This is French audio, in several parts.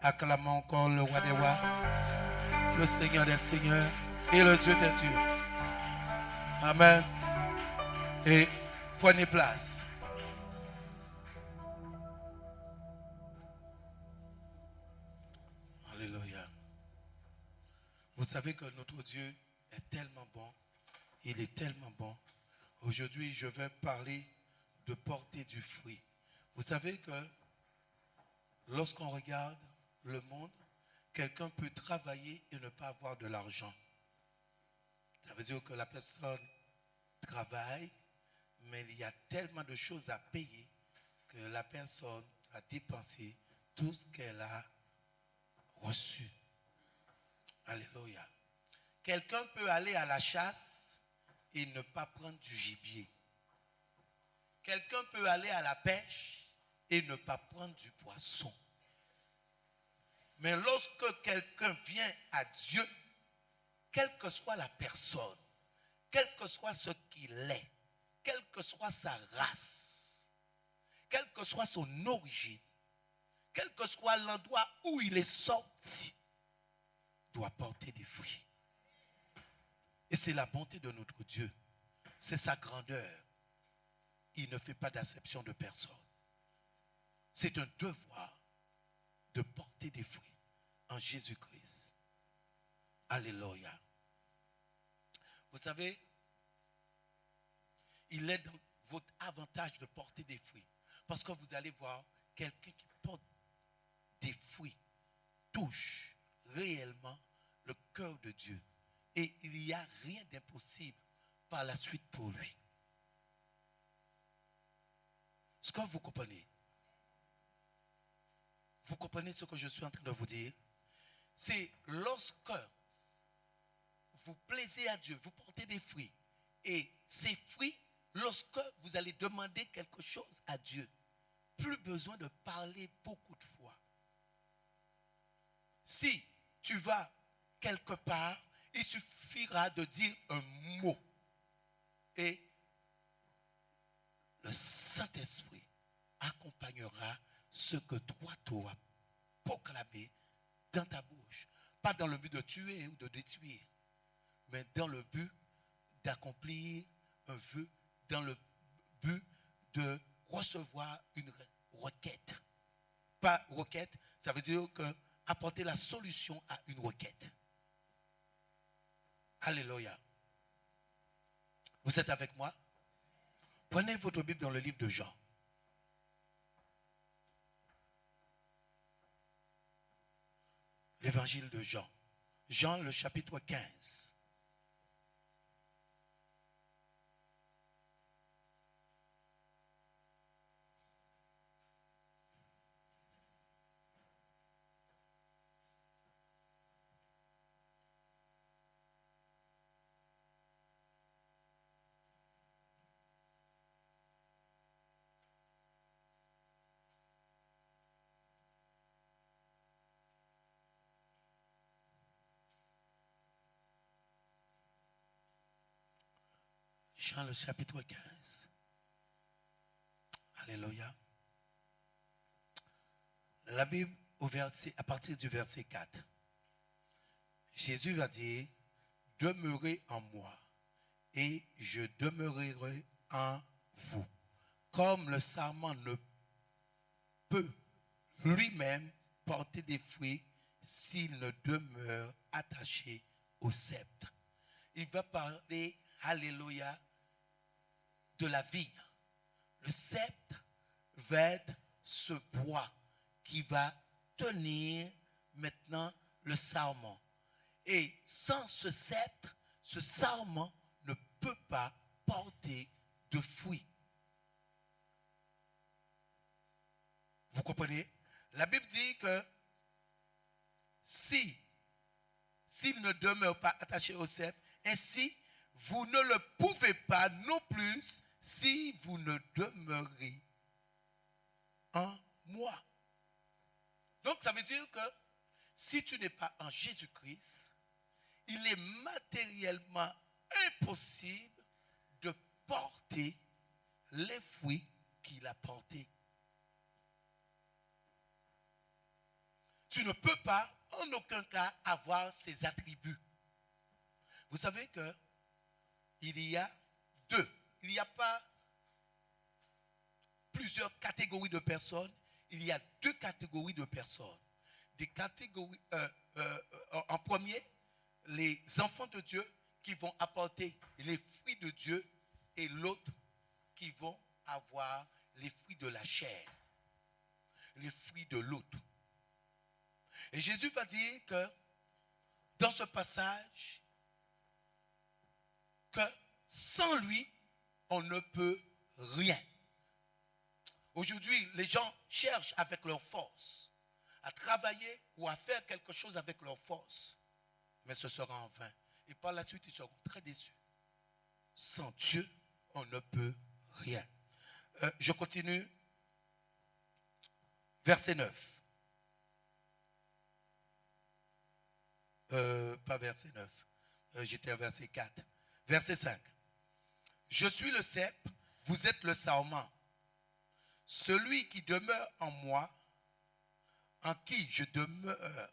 Acclamons encore le roi des rois, le Seigneur des seigneurs et le Dieu des dieux. Amen. Et prenez place. Alléluia. Vous savez que notre Dieu est tellement bon. Il est tellement bon. Aujourd'hui, je vais parler de porter du fruit. Vous savez que lorsqu'on regarde le monde, quelqu'un peut travailler et ne pas avoir de l'argent. Ça veut dire que la personne travaille, mais il y a tellement de choses à payer que la personne a dépensé tout ce qu'elle a reçu. Alléluia. Quelqu'un peut aller à la chasse et ne pas prendre du gibier. Quelqu'un peut aller à la pêche et ne pas prendre du poisson. Mais lorsque quelqu'un vient à Dieu, quelle que soit la personne, quel que soit ce qu'il est, quelle que soit sa race, quelle que soit son origine, quel que soit l'endroit où il est sorti, doit porter des fruits. Et c'est la bonté de notre Dieu. C'est sa grandeur. Il ne fait pas d'acception de personne. C'est un devoir de porter des fruits en Jésus-Christ. Alléluia. Vous savez, il est dans votre avantage de porter des fruits. Parce que vous allez voir, quelqu'un qui porte des fruits touche réellement le cœur de Dieu. Et il n'y a rien d'impossible par la suite pour lui. Est-ce que vous comprenez? Vous comprenez ce que je suis en train de vous dire? C'est lorsque vous plaisez à Dieu, vous portez des fruits. Et ces fruits, lorsque vous allez demander quelque chose à Dieu, plus besoin de parler beaucoup de fois. Si tu vas quelque part, il suffira de dire un mot. Et le Saint-Esprit accompagnera ce que toi, tu auras proclamé dans ta bouche. Pas dans le but de tuer ou de détruire, mais dans le but d'accomplir un vœu, dans le but de recevoir une requête. Pas requête, ça veut dire que apporter la solution à une requête. Alléluia. Vous êtes avec moi? Prenez votre Bible dans le livre de Jean. L'évangile de Jean. Jean, le chapitre 15. Jean, le chapitre 15. Alléluia. La Bible, à partir du verset 4. Jésus va dire, demeurez en moi et je demeurerai en vous. Comme le sarment ne peut lui-même porter des fruits s'il ne demeure attaché au sceptre. Il va parler, alléluia, de la vigne. Le sceptre va être ce bois qui va tenir maintenant le sarment. Et sans ce sceptre, ce sarment ne peut pas porter de fruits. Vous comprenez? La Bible dit que s'il ne demeure pas attaché au sceptre, ainsi vous ne le pouvez pas non plus si vous ne demeurez en moi. Donc ça veut dire que si tu n'es pas en Jésus-Christ, il est matériellement impossible de porter les fruits qu'il a portés. tu ne peux pas en aucun cas avoir ses attributs. Vous savez que il y a deux. Il n'y a pas plusieurs catégories de personnes. Il y a deux catégories de personnes. Des catégories, en premier, les enfants de Dieu qui vont apporter les fruits de Dieu et l'autre qui vont avoir les fruits de la chair, les fruits de l'autre. Et Jésus va dire que dans ce passage, que sans lui, on ne peut rien. Aujourd'hui, les gens cherchent avec leur force à travailler ou à faire quelque chose avec leur force, mais ce sera en vain. Et par la suite, ils seront très déçus. Sans Dieu, on ne peut rien. Je continue. Verset 9. Pas verset 9. J'étais à verset 4. Verset 5. Je suis le cep, vous êtes le sarment. Celui qui demeure en moi, en qui je demeure,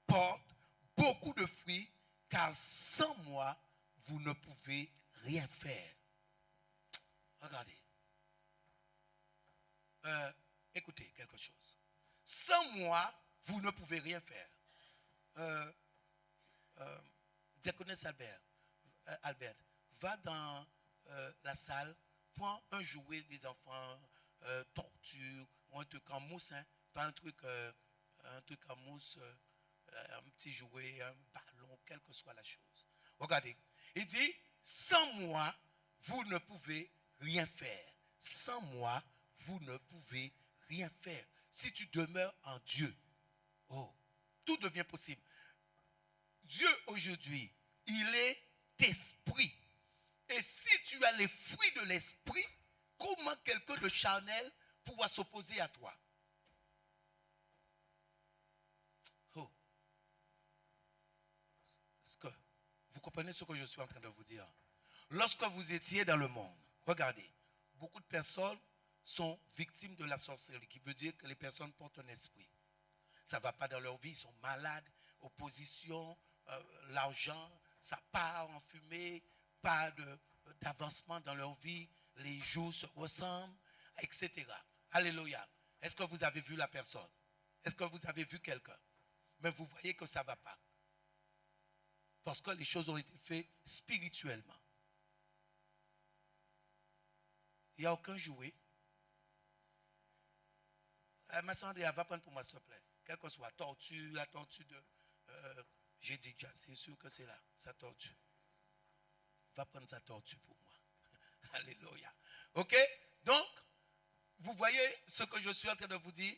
porte beaucoup de fruits, car sans moi, vous ne pouvez rien faire. Regardez. Écoutez quelque chose. Sans moi, vous ne pouvez rien faire. Diaconesse Albert, va dans la salle, prends un jouet des enfants, tortue, ou un truc en mousse, hein, pas un truc en mousse, un petit jouet, un ballon, quelle que soit la chose. Regardez, il dit, sans moi, vous ne pouvez rien faire. Sans moi, vous ne pouvez rien faire. Si tu demeures en Dieu, oh, tout devient possible. Dieu aujourd'hui, il est esprit. Et si tu as les fruits de l'esprit, comment quelqu'un de charnel pourra s'opposer à toi? Oh. Est-ce que vous comprenez ce que je suis en train de vous dire? Lorsque vous étiez dans le monde, regardez, beaucoup de personnes sont victimes de la sorcellerie, qui veut dire que les personnes portent un esprit. Ça ne va pas dans leur vie, ils sont malades, opposition, l'argent, ça part en fumée, pas d'avancement dans leur vie, les jours se ressemblent, etc. Alléluia. Est-ce que vous avez vu la personne? Est-ce que vous avez vu quelqu'un? Mais vous voyez que ça ne va pas. Parce que les choses ont été faites spirituellement. Il n'y a aucun jouet. Ma soeur Andrea, va prendre pour moi, s'il te plaît. Quelle que soit, tortue, la tortue de... j'ai dit déjà, c'est sûr que c'est là, sa tortue. Va prendre sa tortue pour moi. Alléluia. Ok? Donc, vous voyez ce que je suis en train de vous dire?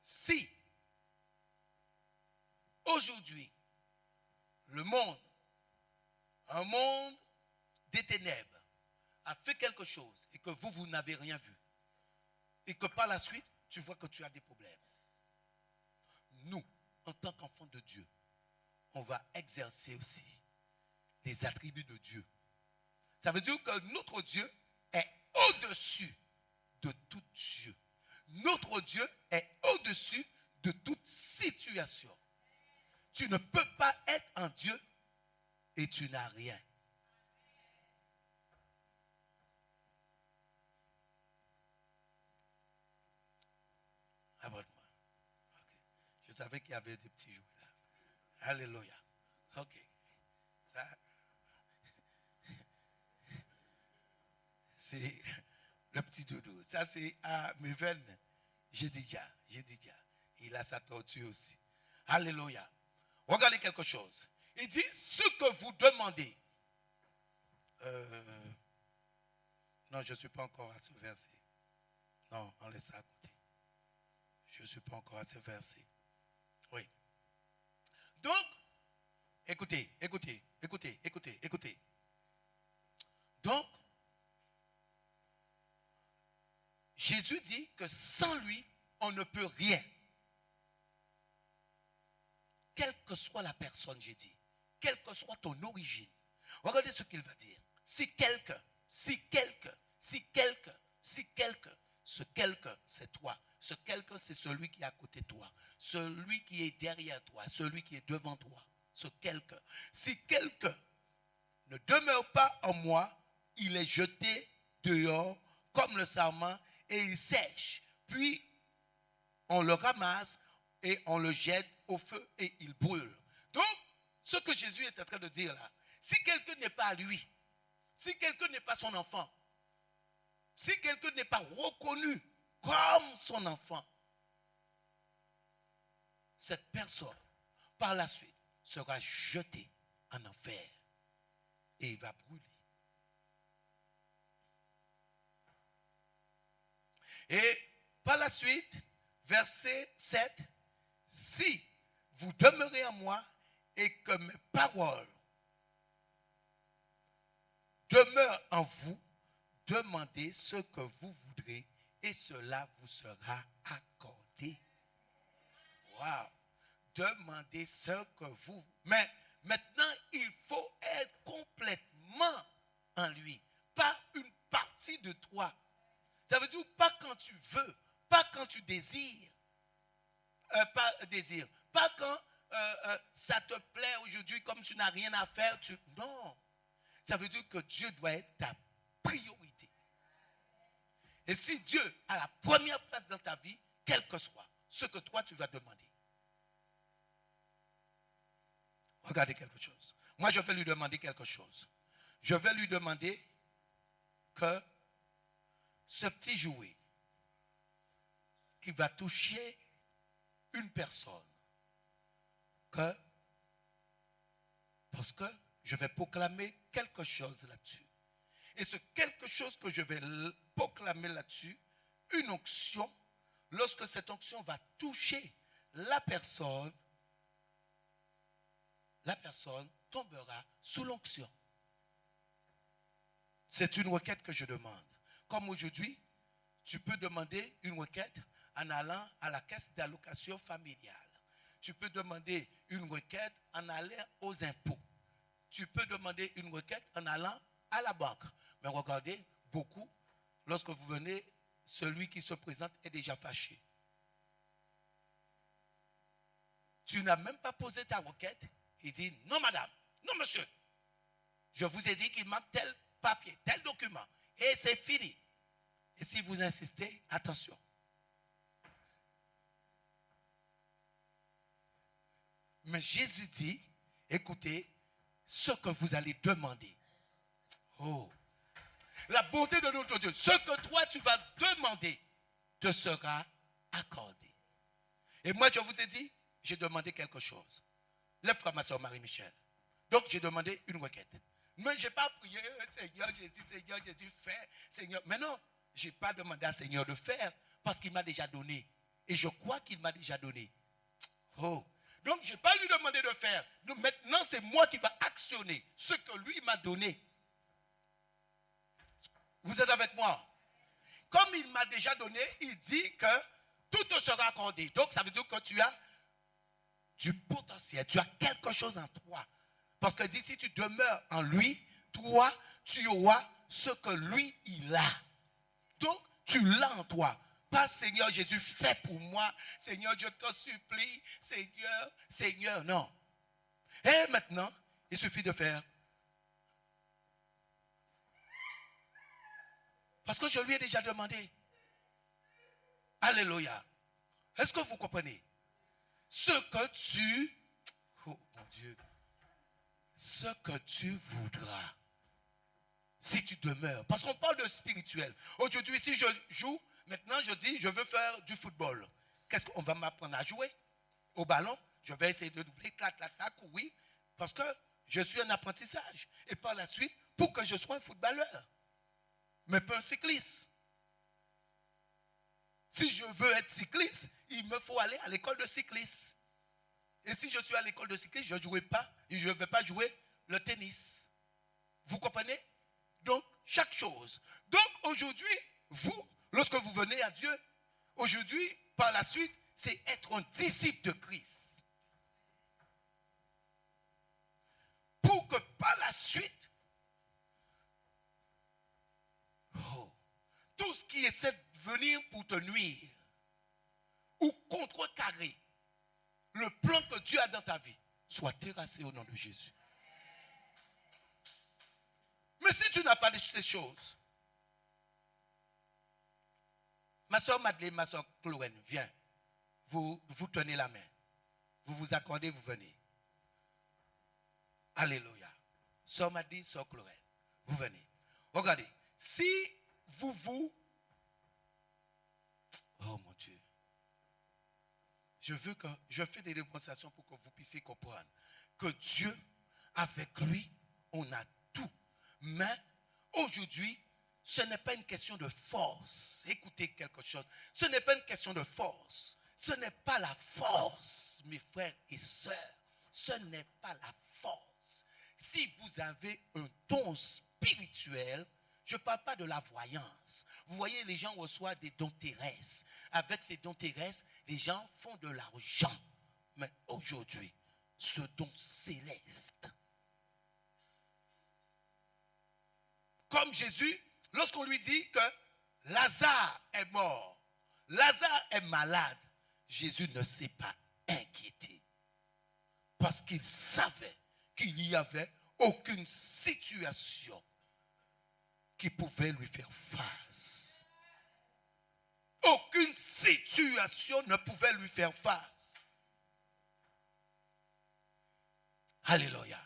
Si, aujourd'hui, le monde, un monde des ténèbres, a fait quelque chose et que vous n'avez rien vu, et que par la suite, tu vois que tu as des problèmes. Nous, en tant qu'enfants de Dieu, on va exercer aussi les attributs de Dieu. Ça veut dire que notre Dieu est au-dessus de tout Dieu. Notre Dieu est au-dessus de toute situation. Tu ne peux pas être un Dieu et tu n'as rien. Abonne-moi. Okay. Je savais qu'il y avait des petits jouets là. Alléluia. Ok. Ça, c'est le petit doudou. Ça, c'est à mes veines. J'ai dit déjà. Il a sa tortue aussi. Alléluia. Regardez quelque chose. Il dit, ce que vous demandez. Non, je ne suis pas encore à ce verset. Non, on laisse ça à côté. Je ne suis pas encore à ce verset. Oui. Donc, écoutez. Donc, Jésus dit que sans lui, on ne peut rien. Quelle que soit la personne, j'ai dit, quelle que soit ton origine, regardez ce qu'il va dire. Si quelqu'un Ce quelqu'un, c'est toi. Ce quelqu'un, c'est celui qui est à côté de toi. Celui qui est derrière toi. Celui qui est devant toi. Ce quelqu'un. Si quelqu'un ne demeure pas en moi, il est jeté dehors comme le sarment et il sèche. Puis on le ramasse et on le jette au feu et il brûle. Donc, ce que Jésus est en train de dire là, si quelqu'un n'est pas à lui, si quelqu'un n'est pas son enfant, si quelqu'un n'est pas reconnu comme son enfant, cette personne, par la suite, sera jetée en enfer et il va brûler. Et par la suite, verset 7, si vous demeurez en moi et que mes paroles demeurent en vous, demandez ce que vous voudrez et cela vous sera accordé. Waouh! Demandez ce que vous... Mais maintenant, il faut être complètement en lui. Pas une partie de toi. Ça veut dire pas quand tu veux, pas quand tu désires. Pas quand ça te plaît aujourd'hui, comme tu n'as rien à faire. Non. Ça veut dire que Dieu doit être ta priorité. Et si Dieu a la première place dans ta vie, quel que soit ce que toi tu vas demander. Regardez quelque chose. Moi, je vais lui demander quelque chose. Je vais lui demander que ce petit jouet qui va toucher une personne, parce que je vais proclamer quelque chose là-dessus. Et ce quelque chose que je vais proclamer là-dessus, une onction, lorsque cette onction va toucher la personne tombera sous l'onction. C'est une requête que je demande. Comme aujourd'hui, tu peux demander une requête en allant à la caisse d'allocation familiale. Tu peux demander une requête en allant aux impôts. Tu peux demander une requête en allant à la banque. Mais regardez, beaucoup, lorsque vous venez, celui qui se présente est déjà fâché. Tu n'as même pas posé ta requête. Il dit, non madame, non monsieur. Je vous ai dit qu'il manque tel papier, tel document. Et c'est fini. Et si vous insistez, attention. Mais Jésus dit, écoutez, ce que vous allez demander. Oh, la bonté de notre Dieu, ce que toi tu vas demander te sera accordé. Et moi je vous ai dit, j'ai demandé quelque chose. Lève-toi ma soeur Marie-Michel. Donc j'ai demandé une requête. Mais je n'ai pas prié, Seigneur Jésus, fais, Seigneur. Mais non, je n'ai pas demandé à Seigneur de faire parce qu'il m'a déjà donné. Et je crois qu'il m'a déjà donné. Oh. Donc je n'ai pas lui demandé de faire. Donc, maintenant c'est moi qui vais actionner ce que lui m'a donné. Vous êtes avec moi? Comme il m'a déjà donné, il dit que tout te sera accordé. Donc ça veut dire que tu as du potentiel, tu as quelque chose en toi. Parce que dit, si tu demeures en lui, toi, tu auras ce que lui, il a. Donc, tu l'as en toi. Pas Seigneur Jésus, fais pour moi. Seigneur, je te supplie. Seigneur, non. Et maintenant, il suffit de faire. Parce que je lui ai déjà demandé. Alléluia. Est-ce que vous comprenez? Ce que tu... Oh mon Dieu. Ce que tu voudras. Si tu demeures. Parce qu'on parle de spirituel. Aujourd'hui, si je joue, maintenant je dis, je veux faire du football. Qu'est-ce qu'on va m'apprendre à jouer? Au ballon, je vais essayer de doubler, clac, oui. Parce que je suis un apprentissage. Et par la suite, pour que je sois un footballeur. Mais pas un cycliste. Si je veux être cycliste, il me faut aller à l'école de cycliste. Et si je suis à l'école de cycliste, je ne vais pas jouer le tennis. Vous comprenez? Donc, chaque chose. Donc, aujourd'hui, vous, lorsque vous venez à Dieu, aujourd'hui, par la suite, c'est être un disciple de Christ. Pour que par la suite, tout ce qui est cette venir pour te nuire ou contrecarrer le plan que Dieu a dans ta vie, soit terrassé au nom de Jésus. Mais si tu n'as pas de ces choses, ma soeur Madeleine, ma soeur Chloé, viens. Vous tenez la main. Vous vous accordez, vous venez. Alléluia. Soeur Madeleine, soeur Chloé, vous venez. Regardez, si vous... Oh mon Dieu. Je fais des démonstrations pour que vous puissiez comprendre que Dieu, avec lui, on a tout. Mais aujourd'hui, ce n'est pas une question de force. Écoutez quelque chose. Ce n'est pas une question de force. Ce n'est pas la force, mes frères et sœurs. Ce n'est pas la force. Si vous avez un don spirituel, je ne parle pas de la voyance. Vous voyez, les gens reçoivent des dons terrestres. Avec ces dons terrestres, les gens font de l'argent. Mais aujourd'hui, ce don céleste, comme Jésus, lorsqu'on lui dit que Lazare est mort, Lazare est malade, Jésus ne s'est pas inquiété. Parce qu'il savait qu'il n'y avait aucune situation qui pouvait lui faire face. Aucune situation ne pouvait lui faire face. Alléluia.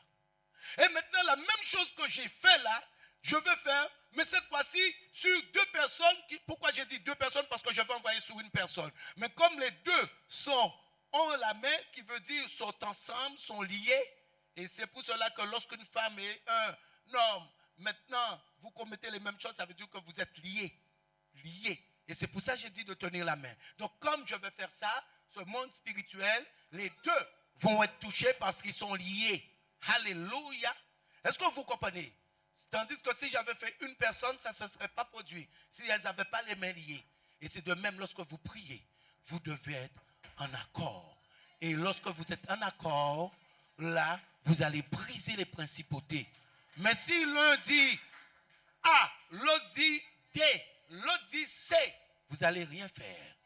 Et maintenant, la même chose que j'ai fait là, je vais faire, mais cette fois-ci, sur 2 personnes. Pourquoi j'ai dit 2 personnes? Parce que je vais envoyer sur une personne. Mais comme les deux ont la main, qui veut dire sont ensemble, sont liés, et c'est pour cela que lorsqu'une femme et un homme, maintenant, vous commettez les mêmes choses, ça veut dire que vous êtes liés. Liés. Et c'est pour ça que j'ai dit de tenir la main. Donc, comme je vais faire ça, ce monde spirituel, les deux vont être touchés parce qu'ils sont liés. Alléluia. Est-ce que vous comprenez? Tandis que si j'avais fait une personne, ça ne se serait pas produit. Si elles n'avaient pas les mains liées. Et c'est de même lorsque vous priez, vous devez être en accord. Et lorsque vous êtes en accord, là, vous allez briser les principautés. Mais si l'un dit A, l'autre dit D, l'autre dit C, vous n'allez rien faire.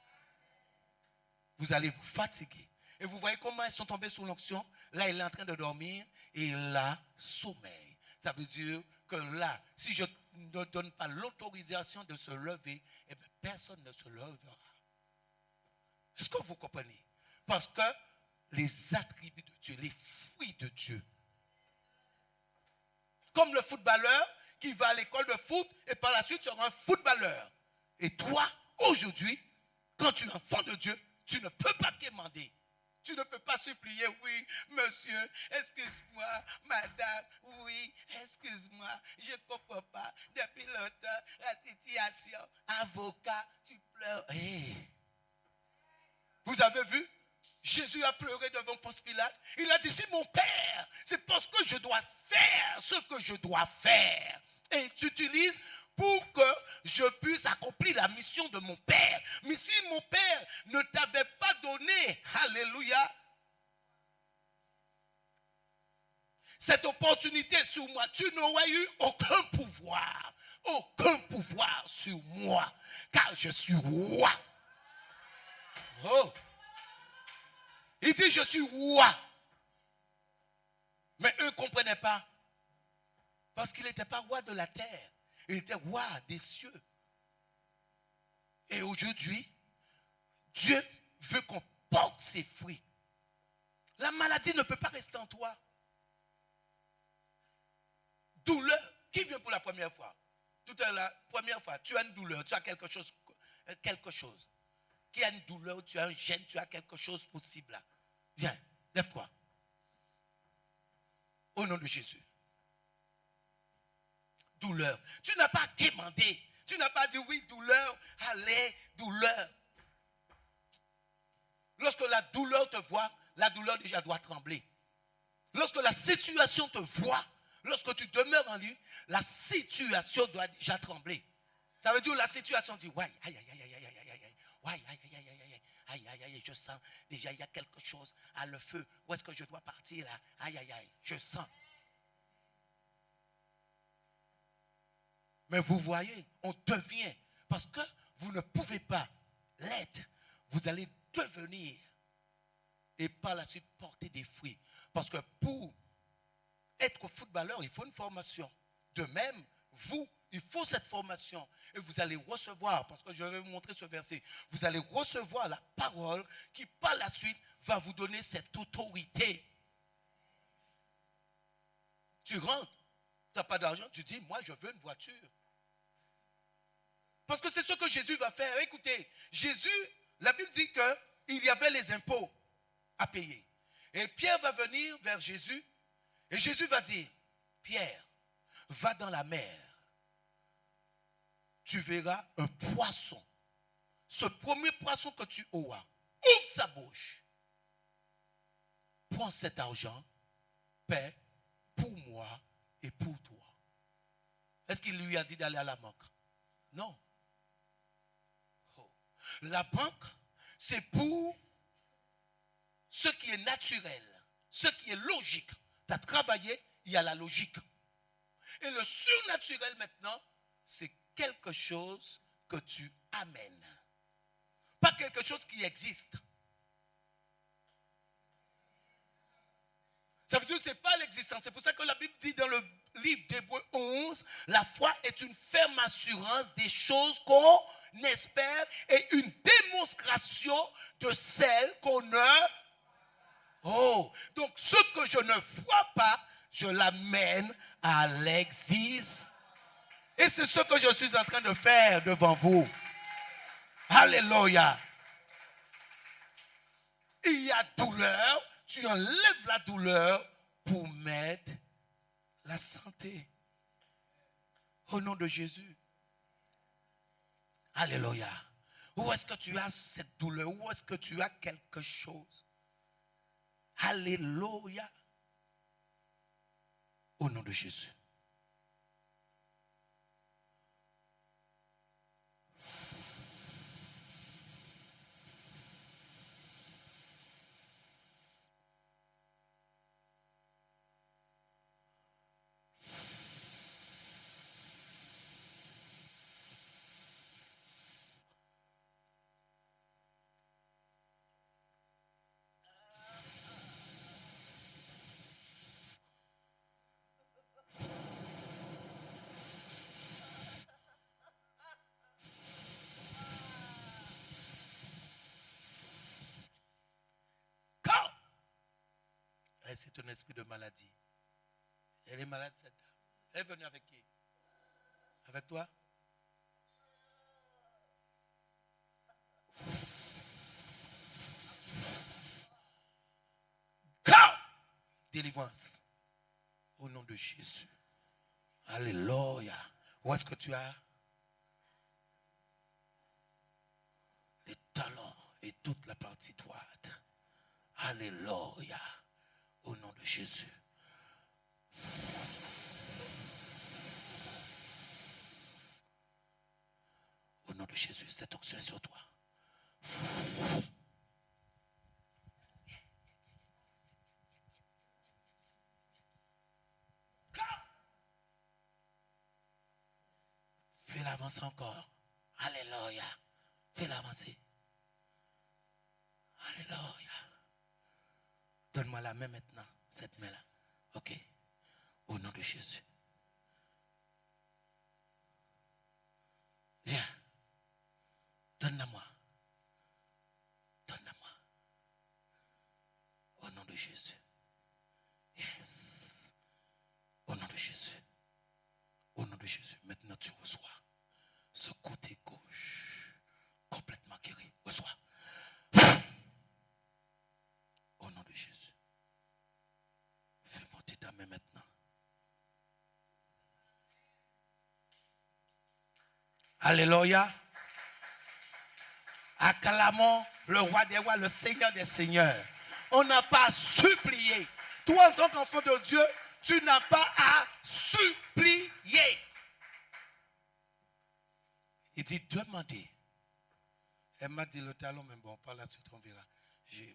Vous allez vous fatiguer. Et vous voyez comment elles sont tombées sous l'onction. Là, il est en train de dormir et là, sommeil. Ça veut dire que là, si je ne donne pas l'autorisation de se lever, eh bien, personne ne se lèvera. Est-ce que vous comprenez? Parce que les attributs de Dieu, les fruits de Dieu, comme le footballeur qui va à l'école de foot et par la suite sera un footballeur. Et toi, aujourd'hui, quand tu es enfant de Dieu, tu ne peux pas quémander. Tu ne peux pas supplier, oui, monsieur, excuse-moi, madame, oui, excuse-moi, je ne comprends pas. Depuis longtemps, la situation, avocat, tu pleures. Hey. Vous avez vu? Jésus a pleuré devant Ponce Pilate. Il a dit, si mon Père, c'est parce que je dois faire ce que je dois faire. Et tu utilises pour que je puisse accomplir la mission de mon Père. Mais si mon Père ne t'avait pas donné, alléluia, cette opportunité sur moi, tu n'aurais eu aucun pouvoir sur moi, car je suis roi. Oh! Il dit, je suis roi. Mais eux ne comprenaient pas. Parce qu'il n'était pas roi de la terre. Il était roi des cieux. Et aujourd'hui, Dieu veut qu'on porte ses fruits. La maladie ne peut pas rester en toi. Douleur. Qui vient pour la première fois? Tout à la première fois, tu as une douleur, tu as quelque chose. Qui a une douleur, tu as un gène, tu as quelque chose possible là. Viens, lève-toi. Au nom de Jésus. Douleur. Tu n'as pas demandé. Tu n'as pas dit oui, douleur, allez, douleur. Lorsque la douleur te voit, la douleur déjà doit trembler. Lorsque la situation te voit, lorsque tu demeures en lui, la situation doit déjà trembler. Ça veut dire la situation dit, ouais, aïe, aïe, aïe, aïe, aïe, aïe, aïe, aïe, aïe, aïe, aïe, aïe, aïe, aïe, aïe, je sens déjà il y a quelque chose à le feu. Où est-ce que je dois partir là? Aïe, aïe, aïe, je sens. Mais vous voyez, on devient, parce que vous ne pouvez pas l'être. Vous allez devenir et par la suite porter des fruits. Parce que pour être footballeur, il faut une formation. De même, vous, il faut cette formation. Et vous allez recevoir, parce que je vais vous montrer ce verset, vous allez recevoir la parole qui par la suite va vous donner cette autorité. Tu rentres, tu n'as pas d'argent, tu dis, moi je veux une voiture. Parce que c'est ce que Jésus va faire. Écoutez, Jésus, la Bible dit qu'il y avait les impôts à payer. Et Pierre va venir vers Jésus et Jésus va dire, Pierre, va dans la mer. Tu verras un poisson. Ce premier poisson que tu auras, ouvre sa bouche. Prends cet argent, paie pour moi et pour toi. Est-ce qu'il lui a dit d'aller à la banque? Non. Oh. La banque, c'est pour ce qui est naturel, ce qui est logique. Tu as travaillé, il y a la logique. Et le surnaturel maintenant, c'est quelque chose que tu amènes. Pas quelque chose qui existe. Ça veut dire que ce n'est pas l'existence. C'est pour ça que la Bible dit dans le livre d'Hébreux 11, la foi est une ferme assurance des choses qu'on espère et une démonstration de celles qu'on ne... Oh, donc ce que je ne vois pas, je l'amène à l'existence. Et c'est ce que je suis en train de faire devant vous. Alléluia. Il y a douleur, tu enlèves la douleur pour mettre la santé. Au nom de Jésus. Alléluia. Où est-ce que tu as cette douleur? Où est-ce que tu as quelque chose? Alléluia. Au nom de Jésus. C'est un esprit de maladie. Elle est malade, cette dame. Elle est venue avec qui? Avec toi? Délivrance. Au nom de Jésus. Alléluia. Où est-ce que tu as les talons et toute la partie droite? Alléluia. Au nom de Jésus. Au nom de Jésus, cette onction est sur toi. Fais l'avancer encore. Alléluia. Fais l'avancer. Alléluia. Donne-moi la main maintenant, cette main-là. Ok. Au nom de Jésus. Viens. Donne-la-moi. Donne-la-moi. Au nom de Jésus. Yes. Au nom de Jésus. Au nom de Jésus. Maintenant, tu reçois ce côté gauche complètement guéri. Reçois. Au nom de Jésus. Fais monter ta main maintenant. Alléluia. Acclamons le roi des rois, le Seigneur des seigneurs. On n'a pas à supplier. Toi, en tant qu'enfant de Dieu, tu n'as pas à supplier. Il dit demandez. Elle m'a dit le talon, mais bon, par la suite on verra.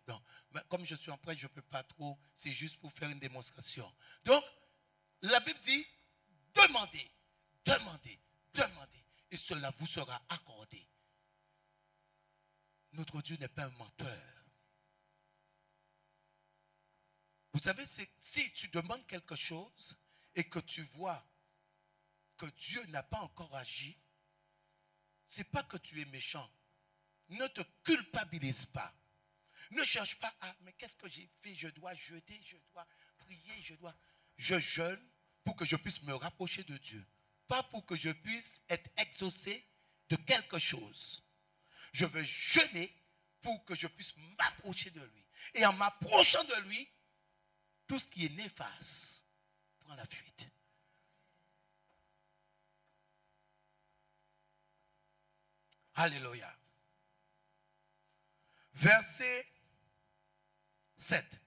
Non, mais comme je suis en prêtre, je ne peux pas trop. C'est juste pour faire une démonstration. Donc, la Bible dit demandez, demandez, demandez. Et cela vous sera accordé. Notre Dieu n'est pas un menteur. Vous savez, si tu demandes quelque chose et que tu vois que Dieu n'a pas encore agi, ce n'est pas que tu es méchant. Ne te culpabilise pas. Ne cherche pas à, mais qu'est-ce que j'ai fait? Je dois jeûner, je dois prier, je jeûne pour que je puisse me rapprocher de Dieu. Pas pour que je puisse être exaucé de quelque chose. Je veux jeûner pour que je puisse m'approcher de lui. Et en m'approchant de lui, tout ce qui est néfaste prend la fuite. Alléluia. Verset 7.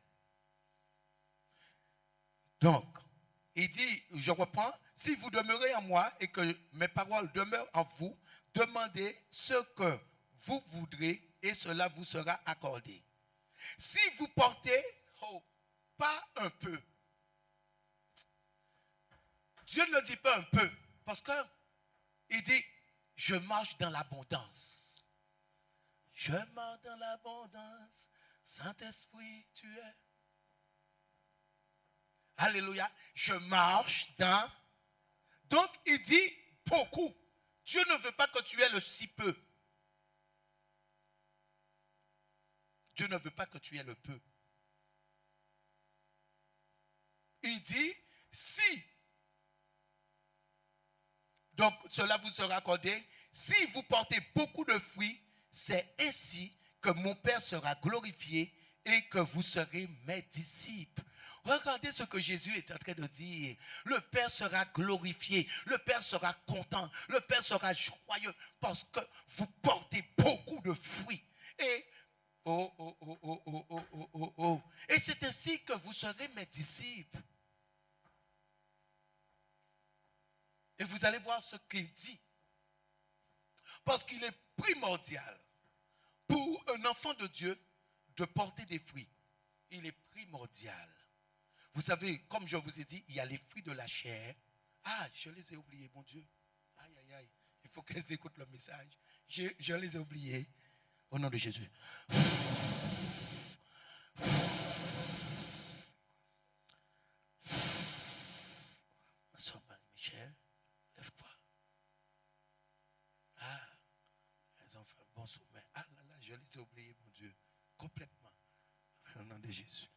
Donc, il dit, je reprends, si vous demeurez en moi et que mes paroles demeurent en vous, demandez ce que vous voudrez et cela vous sera accordé. Si vous portez, pas un peu. Dieu ne dit pas un peu, parce qu'il dit, je marche dans l'abondance. Je marche dans l'abondance, Saint-Esprit, tu es. Alléluia. Je marche dans. Donc, il dit beaucoup. Dieu ne veut pas que tu aies le si peu. Dieu ne veut pas que tu aies le peu. Il dit, si. Donc, cela vous sera accordé. Si vous portez beaucoup de fruits, c'est ainsi que mon Père sera glorifié et que vous serez mes disciples. Regardez ce que Jésus est en train de dire. Le Père sera glorifié, le Père sera content, le Père sera joyeux parce que vous portez beaucoup de fruits. Et et c'est ainsi que vous serez mes disciples. Et vous allez voir ce qu'il dit. Parce qu'il est primordial pour un enfant de Dieu de porter des fruits. Il est primordial. Vous savez, comme je vous ai dit, il y a les fruits de la chair. Ah, je les ai oubliés, mon Dieu. Aïe, aïe, aïe. Il faut qu'elles écoutent le message. Je les ai oubliés. Au nom de Jésus. Ma soeur Marie-Michel, lève-toi. Ah, elles ont fait un bon sommet. Ah là là, je les ai oubliés, mon Dieu. Complètement. Au nom de Jésus.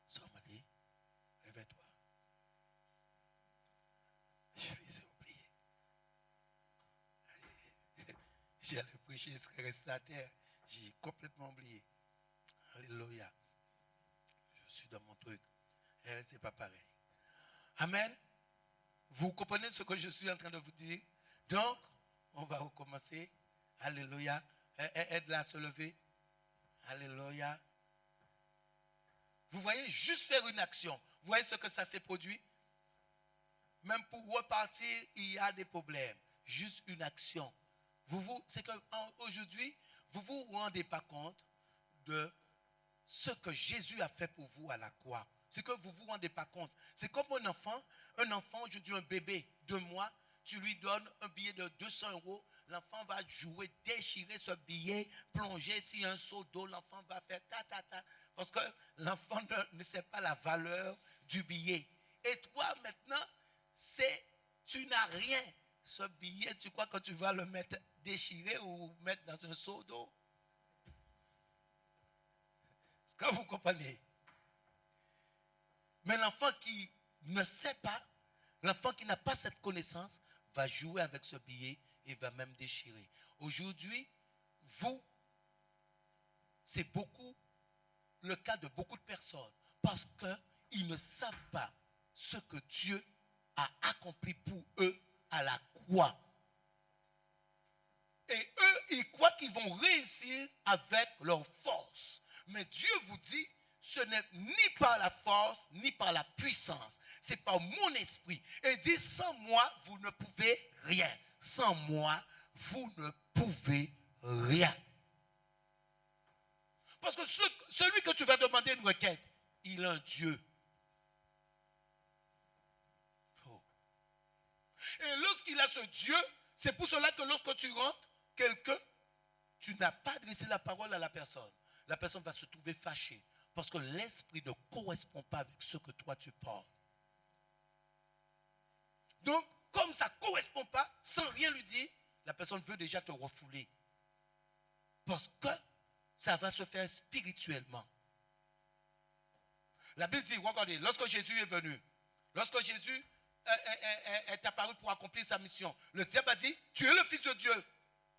Soeur Marie, réveille-toi. Je les ai oubliés. J'allais prêcher, il serait resté à terre. J'ai complètement oublié. Alléluia. Je suis dans mon truc. Elle, c'est pas pareil. Amen. Vous comprenez ce que je suis en train de vous dire? Donc, on va recommencer. Alléluia. Aide-la à se lever. Alléluia. Vous voyez, juste faire une action. Vous voyez ce que ça s'est produit? Même pour repartir, il y a des problèmes. Juste une action. C'est qu'aujourd'hui, vous ne vous rendez pas compte de ce que Jésus a fait pour vous à la croix. C'est que vous ne vous rendez pas compte. C'est comme un enfant aujourd'hui, un bébé de mois, tu lui donnes un billet de 200 €, l'enfant va jouer, déchirer ce billet, plonger, s'il y a un seau d'eau, l'enfant va faire ta. Parce que l'enfant ne sait pas la valeur du billet. Et toi, maintenant, tu n'as rien. Ce billet, tu crois que tu vas le mettre déchiré ou mettre dans un seau d'eau? Est-ce que vous comprenez? Mais l'enfant qui ne sait pas, l'enfant qui n'a pas cette connaissance, va jouer avec ce billet et va même déchirer. Aujourd'hui, c'est beaucoup le cas de beaucoup de personnes parce qu'ils ne savent pas ce que Dieu a accompli pour eux à la croix. Et eux, ils croient qu'ils vont réussir avec leur force. Mais Dieu vous dit, ce n'est ni par la force, ni par la puissance. C'est par mon esprit. Et il dit, sans moi, vous ne pouvez rien. Sans moi, vous ne pouvez rien. Parce que celui que tu vas demander une requête, il est un Dieu. Et lorsqu'il a ce Dieu, c'est pour cela que lorsque tu rentres, quelqu'un, tu n'as pas adressé la parole à la personne va se trouver fâchée parce que l'esprit ne correspond pas avec ce que toi tu portes. Donc, comme ça ne correspond pas, sans rien lui dire, la personne veut déjà te refouler. Parce que ça va se faire spirituellement. La Bible dit, regardez, lorsque Jésus est venu, lorsque Jésus est apparu pour accomplir sa mission, le diable a dit, tu es le Fils de Dieu.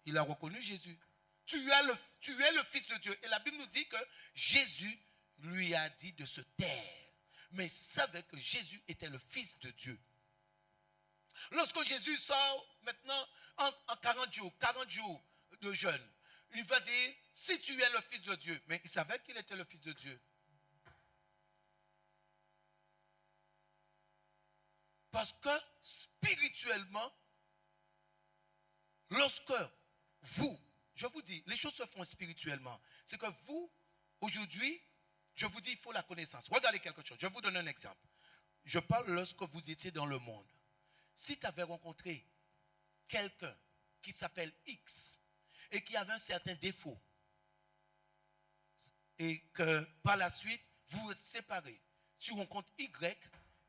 Il a reconnu Jésus. Tu es le Fils de Dieu. Et la Bible nous dit que Jésus lui a dit de se taire. Mais il savait que Jésus était le Fils de Dieu. Lorsque Jésus sort maintenant en 40 jours de jeûne, il va dire, si tu es le Fils de Dieu, mais il savait qu'il était le Fils de Dieu. Parce que spirituellement, lorsque vous, je vous dis, les choses se font spirituellement. C'est que vous, aujourd'hui, je vous dis, il faut la connaissance. Regardez quelque chose, je vais vous donner un exemple. Je parle lorsque vous étiez dans le monde. Si tu avais rencontré quelqu'un qui s'appelle X et qui avait un certain défaut, et que par la suite, vous êtes séparés, tu rencontres Y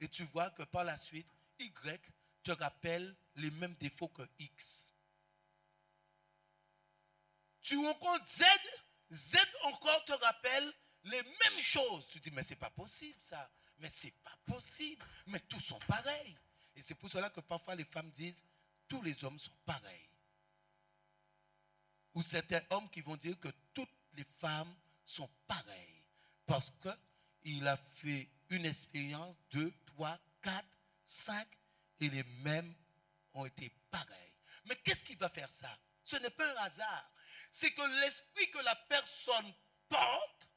et tu vois que par la suite, Y te rappelle les mêmes défauts que X. Tu rencontres Z, Z encore te rappelle les mêmes choses. Tu dis, mais c'est pas possible ça. Mais c'est pas possible. Mais tous sont pareils. Et c'est pour cela que parfois les femmes disent, tous les hommes sont pareils. Ou certains hommes qui vont dire que toutes les femmes sont pareilles. Parce qu'il a fait une expérience, 2, 3, 4, 5, et les mêmes ont été pareils. Mais qu'est-ce qui va faire ça? Ce n'est pas un hasard. C'est que l'esprit que la personne porte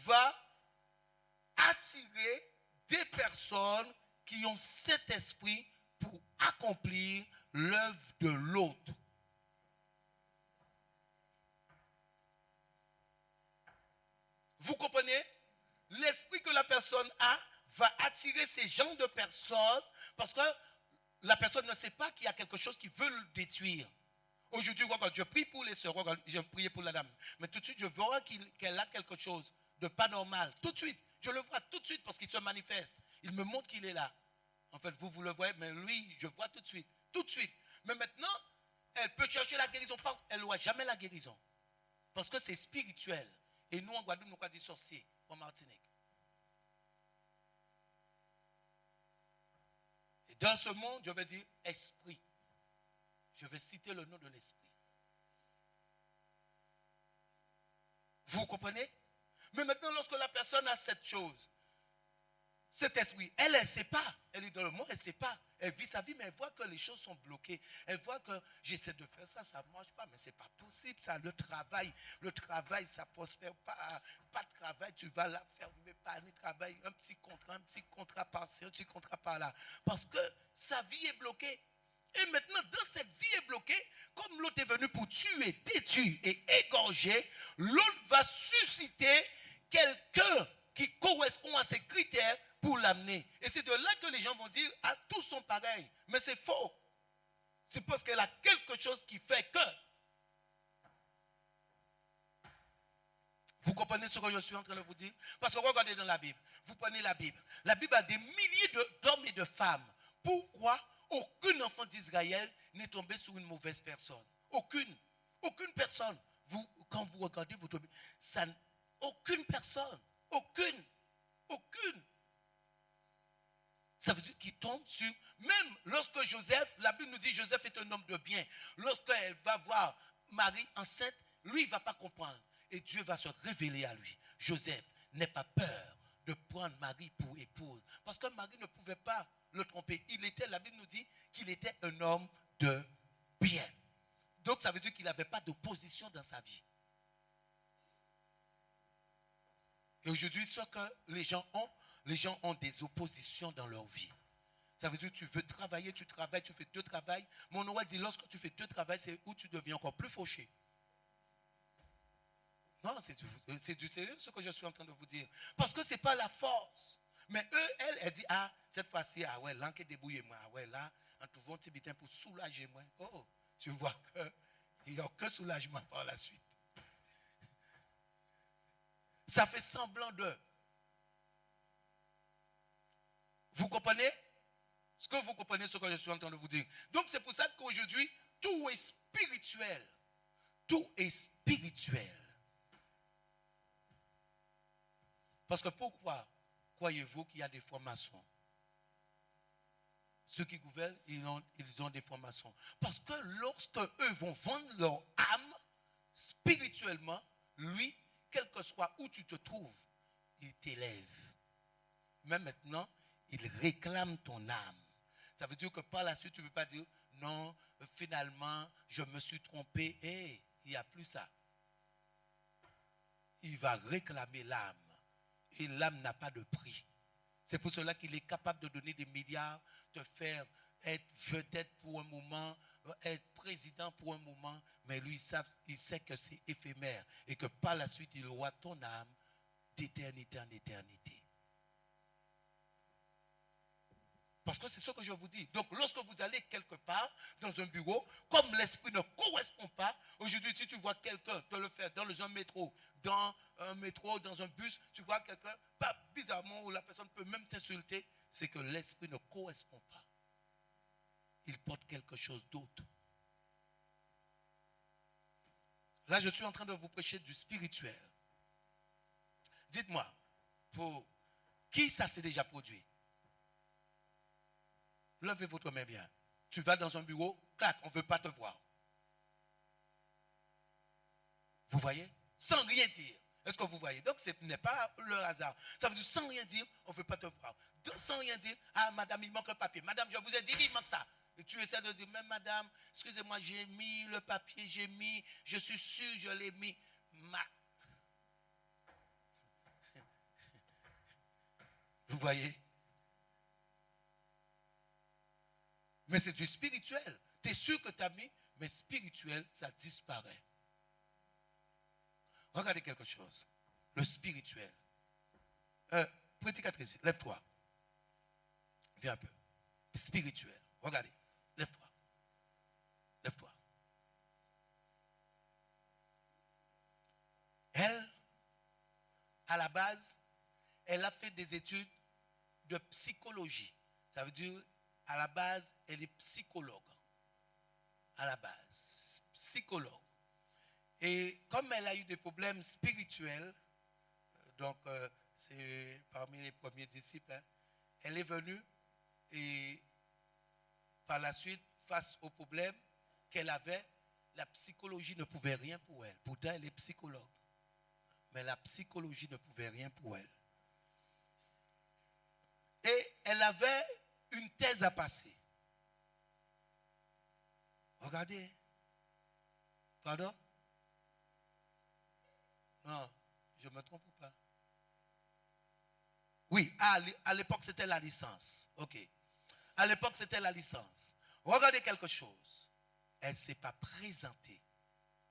va attirer des personnes qui ont cet esprit pour accomplir l'œuvre de l'autre. Vous comprenez? L'esprit que la personne a va attirer ces genres de personnes parce que la personne ne sait pas qu'il y a quelque chose qui veut le détruire. Aujourd'hui, je prie pour les sœurs, je prie pour la dame. Mais tout de suite, je vois qu'elle a quelque chose de pas normal. Tout de suite, je le vois tout de suite parce qu'il se manifeste. Il me montre qu'il est là. En fait, vous le voyez, mais lui, je vois tout de suite. Tout de suite. Mais maintenant, elle peut chercher la guérison. Elle n'aura jamais la guérison. Parce que c'est spirituel. Et nous, en Guadeloupe, nous avons dit sorcier, en Martinique. Et dans ce monde, je vais dire esprit. Je vais citer le nom de l'esprit. Vous comprenez? Mais maintenant, lorsque la personne a cette chose, cet esprit, elle ne sait pas. Elle est dans le monde, elle ne sait pas. Elle vit sa vie, mais elle voit que les choses sont bloquées. Elle voit que j'essaie de faire ça, ça ne marche pas, mais ce n'est pas possible. Ça, le travail, ça ne prospère pas. Pas de travail, tu vas là faire, mais pas de travail. Un petit contrat par-ci, un petit contrat par-là. Parce que sa vie est bloquée. Et maintenant, dans cette vie est bloquée, comme l'autre est venu pour tuer, détruire et égorger, l'autre va susciter quelqu'un qui correspond à ces critères pour l'amener. Et c'est de là que les gens vont dire, ah, tous sont pareils. Mais c'est faux. C'est parce qu'elle a quelque chose qui fait que. Vous comprenez ce que je suis en train de vous dire? Parce que regardez dans la Bible. Vous prenez la Bible. La Bible a des milliers d'hommes et de femmes. Pourquoi aucun enfant d'Israël n'est tombé sur une mauvaise personne? Aucune. Aucune personne. Quand vous regardez votre Bible, aucune personne. Aucune. Ça veut dire qu'il tombe sur... Même lorsque Joseph, la Bible nous dit Joseph est un homme de bien. Lorsqu'elle va voir Marie enceinte, lui, il ne va pas comprendre. Et Dieu va se révéler à lui. Joseph, n'aie pas peur de prendre Marie pour épouse. Parce que Marie ne pouvait pas le tromper. La Bible nous dit qu'il était un homme de bien. Donc ça veut dire qu'il n'avait pas d'opposition dans sa vie. Et aujourd'hui, ce que les gens ont des oppositions dans leur vie. Ça veut dire que tu veux travailler, tu travailles, tu fais deux travails. Mon roi dit, lorsque tu fais deux travails, c'est où tu deviens encore plus fauché. Non, c'est du sérieux ce que je suis en train de vous dire. Parce que ce n'est pas la force. Mais eux, elle dit, ah, cette fois-ci, ah ouais, là, qui débrouille moi, ah ouais, là, en trouvant un petit bitin pour soulager moi. Oh, tu vois qu'il n'y a aucun soulagement par la suite. Ça fait semblant de. Vous comprenez? Ce que vous comprenez, ce que je suis en train de vous dire. Donc, c'est pour ça qu'aujourd'hui, tout est spirituel. Tout est spirituel. Parce que pourquoi croyez-vous qu'il y a des formations? Ceux qui gouvernent, ils ont des formations. Parce que lorsque eux vont vendre leur âme, spirituellement, lui, quel que soit où tu te trouves, il t'élève. Mais maintenant, il réclame ton âme. Ça veut dire que par la suite, tu ne peux pas dire, non, finalement, je me suis trompé. Et il n'y a plus ça. Il va réclamer l'âme. Et l'âme n'a pas de prix. C'est pour cela qu'il est capable de donner des milliards, te faire être vedette pour un moment, être président pour un moment, mais lui, il sait que c'est éphémère et que par la suite, il aura ton âme d'éternité en éternité. Parce que c'est ce que je vous dis. Donc, lorsque vous allez quelque part, dans un bureau, comme l'esprit ne correspond pas, aujourd'hui, si tu vois quelqu'un te le faire dans un métro, dans un bus, tu vois quelqu'un, pas bizarrement, où la personne peut même t'insulter, c'est que l'esprit ne correspond pas. Il porte quelque chose d'autre. Là, je suis en train de vous prêcher du spirituel. Dites-moi, pour qui ça s'est déjà produit? Levez votre main bien. Tu vas dans un bureau, clac, on ne veut pas te voir. Vous voyez? Sans rien dire. Est-ce que vous voyez? Donc, ce n'est pas le hasard. Ça veut dire, sans rien dire, on ne veut pas te voir. Sans rien dire, ah, madame, il manque un papier. Madame, je vous ai dit, il manque ça. Et tu essaies de dire, mais madame, excusez-moi, j'ai mis le papier, je suis sûr, je l'ai mis. Vous voyez? Mais c'est du spirituel. Tu es sûr que tu as mis, mais spirituel, ça disparaît. Regardez quelque chose. Le spirituel. Prédicatrice, lève-toi. Viens un peu. Spirituel. Regardez. Lève-toi. Lève-toi. Elle, à la base, elle a fait des études de psychologie. Ça veut dire, à la base, elle est psychologue. À la base, psychologue. Et comme elle a eu des problèmes spirituels, donc c'est parmi les premiers disciples, hein, elle est venue et par la suite, face aux problèmes qu'elle avait, la psychologie ne pouvait rien pour elle. Pourtant, elle est psychologue. Mais la psychologie ne pouvait rien pour elle. Et elle avait une thèse à passer. Regardez. Pardon? Non, je me trompe ou pas? Oui, à l'époque, c'était la licence. Ok. À l'époque, c'était la licence. Regardez quelque chose. Elle ne s'est pas présentée.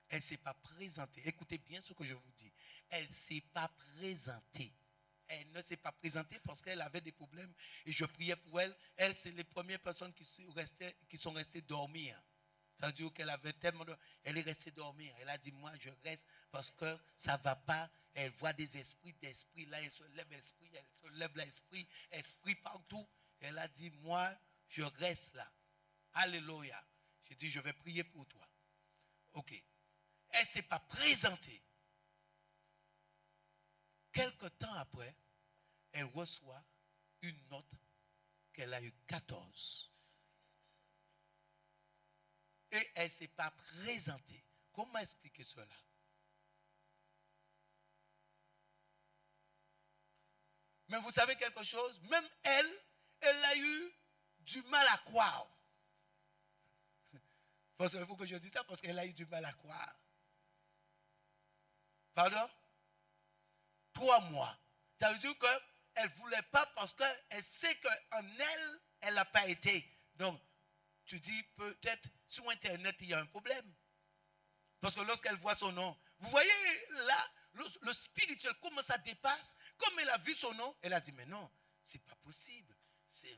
Elle ne s'est pas présentée. Écoutez bien ce que je vous dis. Elle ne s'est pas présentée. Elle ne s'est pas présentée parce qu'elle avait des problèmes et je priais pour elle. Elle, c'est les premières personnes qui sont restées dormir. Ça veut dire qu'elle avait tellement de... Elle est restée dormir. Elle a dit, moi, je reste parce que ça ne va pas. Elle voit des esprits, là, elle se lève l'esprit, esprit partout. Elle a dit, moi, je reste là. Alléluia. J'ai dit, je vais prier pour toi. Ok. Elle ne s'est pas présentée. Quelque temps après, elle reçoit une note qu'elle a eu 14. Et elle ne s'est pas présentée. Comment expliquer cela? Mais vous savez quelque chose? Même elle a eu du mal à croire. Parce qu'il faut que je dise ça parce qu'elle a eu du mal à croire. Pardon? 3 mois. Ça veut dire qu'elle ne voulait pas parce qu'elle sait qu'en elle, elle n'a pas été. Donc, tu dis peut-être sur Internet, il y a un problème. Parce que lorsqu'elle voit son nom, vous voyez là, le spirituel, comment ça dépasse. Comme elle a vu son nom, elle a dit, mais non, c'est pas possible.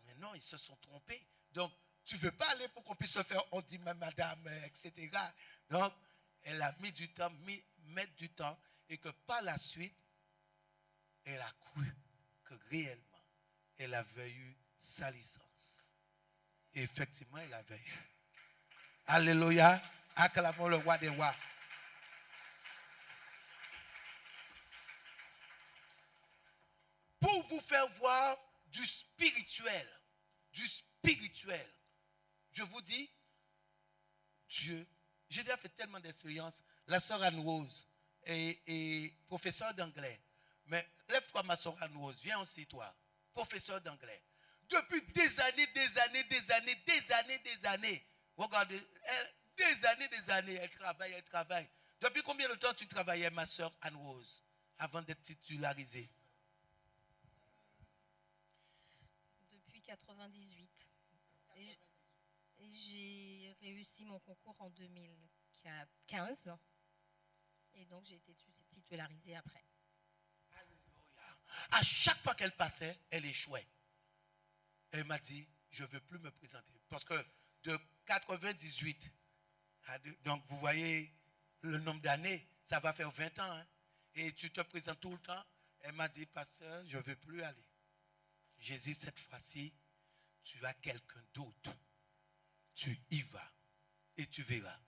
Mais non, ils se sont trompés. Donc, tu ne veux pas aller pour qu'on puisse te faire, on dit, mais madame, etc. Donc, elle a mis du temps, mettre du temps, et que par la suite, elle a cru que réellement, elle avait eu sa licence. Et effectivement, elle avait eu. Alléluia. Acclamons le roi des rois. Pour vous faire voir du spirituel, je vous dis, Dieu, j'ai déjà fait tellement d'expériences. La sœur Anne-Rose est professeure d'anglais. Mais lève-toi, ma sœur Anne-Rose, viens aussi, toi, professeur d'anglais. Depuis des années, regardez, des années, elle travaille. Depuis combien de temps tu travaillais, ma sœur Anne-Rose, avant d'être titularisée? Depuis 98. Et j'ai réussi mon concours en 2015. Et donc j'ai été titularisée après. À chaque fois qu'elle passait, elle échouait. Elle m'a dit, je ne veux plus me présenter. Parce que de 98, donc vous voyez le nombre d'années, ça va faire 20 ans. Hein, et tu te présentes tout le temps. Elle m'a dit, pasteur, je ne veux plus aller. J'ai dit, cette fois-ci, tu as quelqu'un d'autre. Tu y vas. Et tu verras.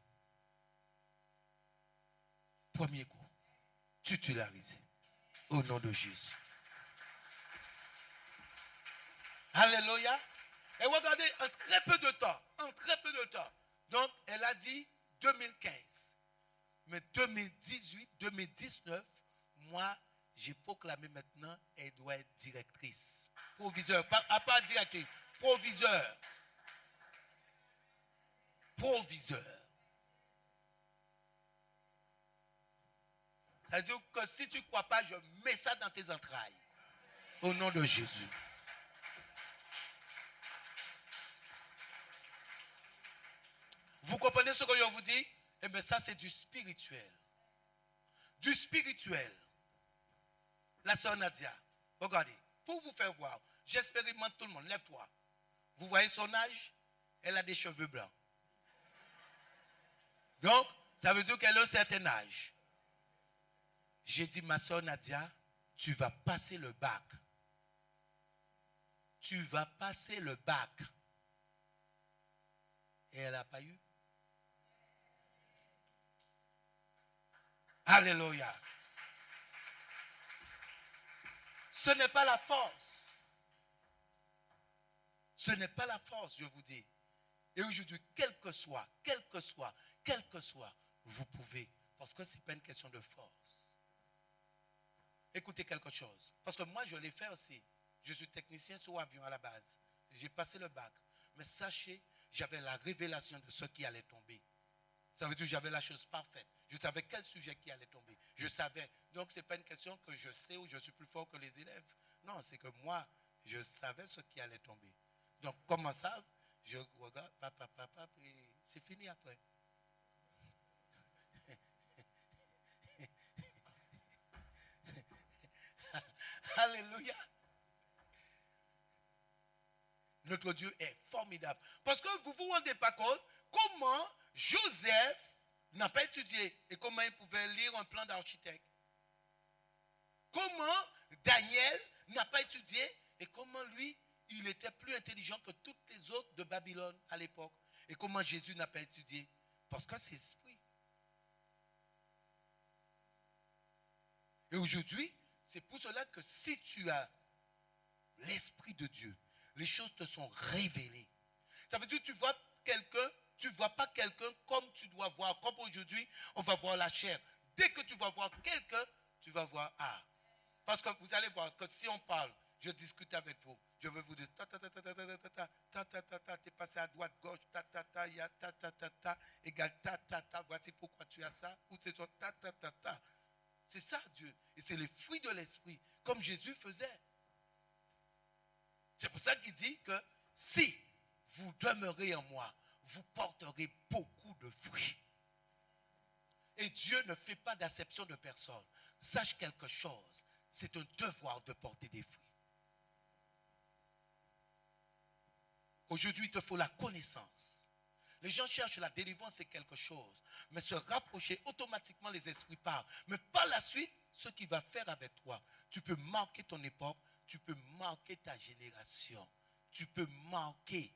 Premier coup, titularisé. Au nom de Jésus. Alléluia. Et regardez, en très peu de temps. Donc, elle a dit 2015. Mais 2018, 2019, moi, j'ai proclamé maintenant, elle doit être directrice. Proviseur, pas directrice, proviseur. C'est-à-dire que si tu ne crois pas, je mets ça dans tes entrailles. Au nom de Jésus. Vous comprenez ce que je vous dis? Eh bien, ça, c'est du spirituel. Du spirituel. La sœur Nadia, regardez, pour vous faire voir, j'expérimente tout le monde, lève-toi. Vous voyez son âge? Elle a des cheveux blancs. Donc, ça veut dire qu'elle a un certain âge. J'ai dit, ma sœur Nadia, tu vas passer le bac. Tu vas passer le bac. Et elle n'a pas eu. Alléluia. Ce n'est pas la force. Ce n'est pas la force, je vous dis. Et aujourd'hui, quel que soit, vous pouvez. Parce que ce n'est pas une question de force. Écoutez quelque chose. Parce que moi, je l'ai fait aussi. Je suis technicien sur avion à la base. J'ai passé le bac. Mais sachez, j'avais la révélation de ce qui allait tomber. Ça veut dire que j'avais la chose parfaite. Je savais quel sujet qui allait tomber. Je savais. Donc, ce n'est pas une question que je sais ou je suis plus fort que les élèves. Non, c'est que moi, je savais ce qui allait tomber. Donc, comment ça? Je regarde, papa, et c'est fini après. Alléluia. Notre Dieu est formidable. Parce que vous ne vous rendez pas compte comment Joseph n'a pas étudié et comment il pouvait lire un plan d'architecte. Comment Daniel n'a pas étudié et comment lui, il était plus intelligent que tous les autres de Babylone à l'époque. Et comment Jésus n'a pas étudié? Parce que c'est l'esprit. Et aujourd'hui, c'est pour cela que si tu as l'Esprit de Dieu, les choses te sont révélées. Ça veut dire que tu vois quelqu'un, tu ne vois pas quelqu'un comme tu dois voir. Comme aujourd'hui, on va voir la chair. Dès que tu vas voir quelqu'un, tu vas voir, ah. Parce que vous allez voir que si on parle, je discute avec vous, je vais vous dire, t'es passé à droite, gauche, il y a égale voici pourquoi tu as ça, ou c'est ça, C'est ça Dieu. Et c'est les fruits de l'esprit, comme Jésus faisait. C'est pour ça qu'il dit que si vous demeurez en moi, vous porterez beaucoup de fruits. Et Dieu ne fait pas d'acception de personne. Sache quelque chose, c'est un devoir de porter des fruits. Aujourd'hui, il te faut la connaissance. Les gens cherchent la délivrance, c'est quelque chose. Mais se rapprocher, automatiquement, les esprits partent. Mais par la suite, ce qu'il va faire avec toi, tu peux marquer ton époque, tu peux marquer ta génération, tu peux marquer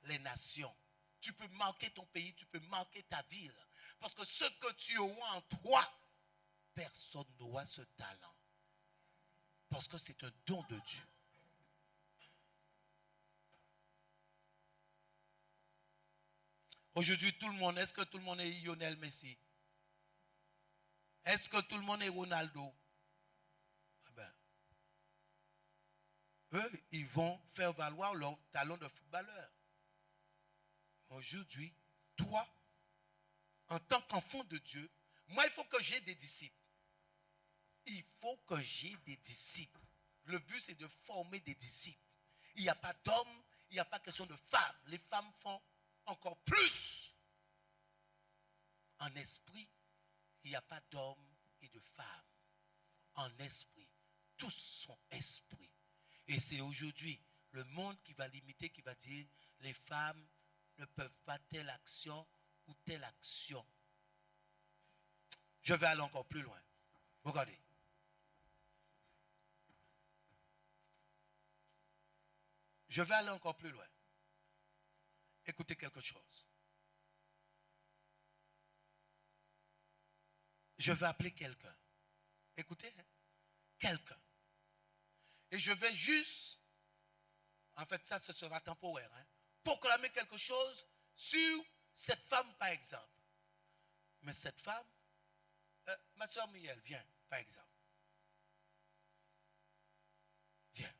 les nations, tu peux marquer ton pays, tu peux marquer ta ville. Parce que ce que tu auras en toi, personne n'aura ce talent. Parce que c'est un don de Dieu. Aujourd'hui, tout le monde, est-ce que tout le monde est Lionel Messi? Est-ce que tout le monde est Ronaldo? Eh ben, eux, ils vont faire valoir leur talent de footballeur. Aujourd'hui, toi, en tant qu'enfant de Dieu, moi, il faut que j'ai des disciples. Il faut que j'ai des disciples. Le but, c'est de former des disciples. Il n'y a pas d'hommes, il n'y a pas question de femmes. Les femmes font encore plus. En esprit, il n'y a pas d'hommes et de femmes. En esprit, tous sont esprits. Et c'est aujourd'hui le monde qui va limiter, qui va dire les femmes ne peuvent pas telle action ou telle action. Je vais aller encore plus loin. Regardez. Je vais aller encore plus loin. Écoutez quelque chose. Je vais appeler quelqu'un. Écoutez, hein? Quelqu'un. Et je vais juste, en fait ça ce sera temporaire, hein, proclamer quelque chose sur cette femme par exemple. Mais cette femme, ma soeur Miel, viens par exemple. Viens.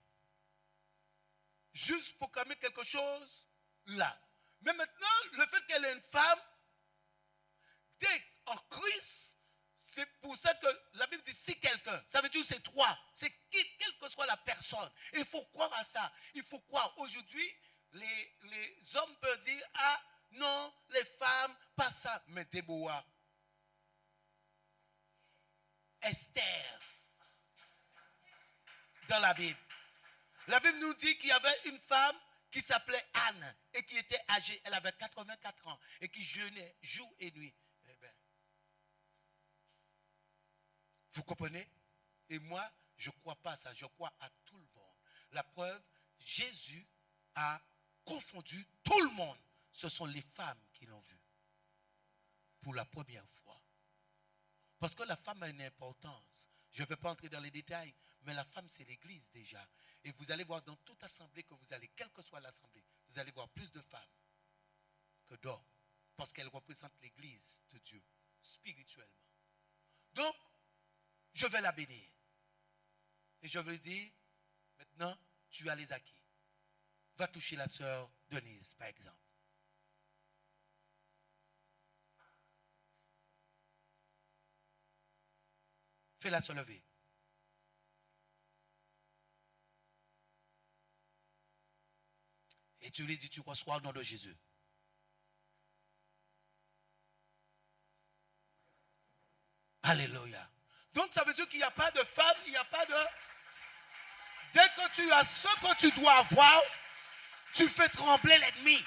Juste proclamer quelque chose là. Mais maintenant, le fait qu'elle est une femme, dès en Christ, c'est pour ça que la Bible dit si quelqu'un, ça veut dire c'est toi, c'est qui, quelle que soit la personne. Il faut croire à ça. Il faut croire. Aujourd'hui, les hommes peuvent dire ah non, les femmes, pas ça. Mais Déborah, Esther, dans la Bible. La Bible nous dit qu'il y avait une femme qui s'appelait Anne et qui était âgée, elle avait 84 ans et qui jeûnait jour et nuit. Eh bien, vous comprenez? Et moi, je ne crois pas à ça, je crois à tout le monde. La preuve, Jésus a confondu tout le monde. Ce sont les femmes qui l'ont vu pour la première fois. Parce que la femme a une importance. Je ne vais pas entrer dans les détails, mais la femme, c'est l'église déjà. Et vous allez voir dans toute assemblée que vous allez, quelle que soit l'assemblée, vous allez voir plus de femmes que d'hommes. Parce qu'elles représentent l'église de Dieu, spirituellement. Donc, je vais la bénir. Et je vais lui dire, maintenant, tu as les acquis. Va toucher la sœur Denise, par exemple. Fais-la se lever. Et tu lui dis, tu reçois au nom de Jésus. Alléluia. Donc ça veut dire qu'il n'y a pas de femme, il n'y a pas de... Dès que tu as ce que tu dois avoir, tu fais trembler l'ennemi.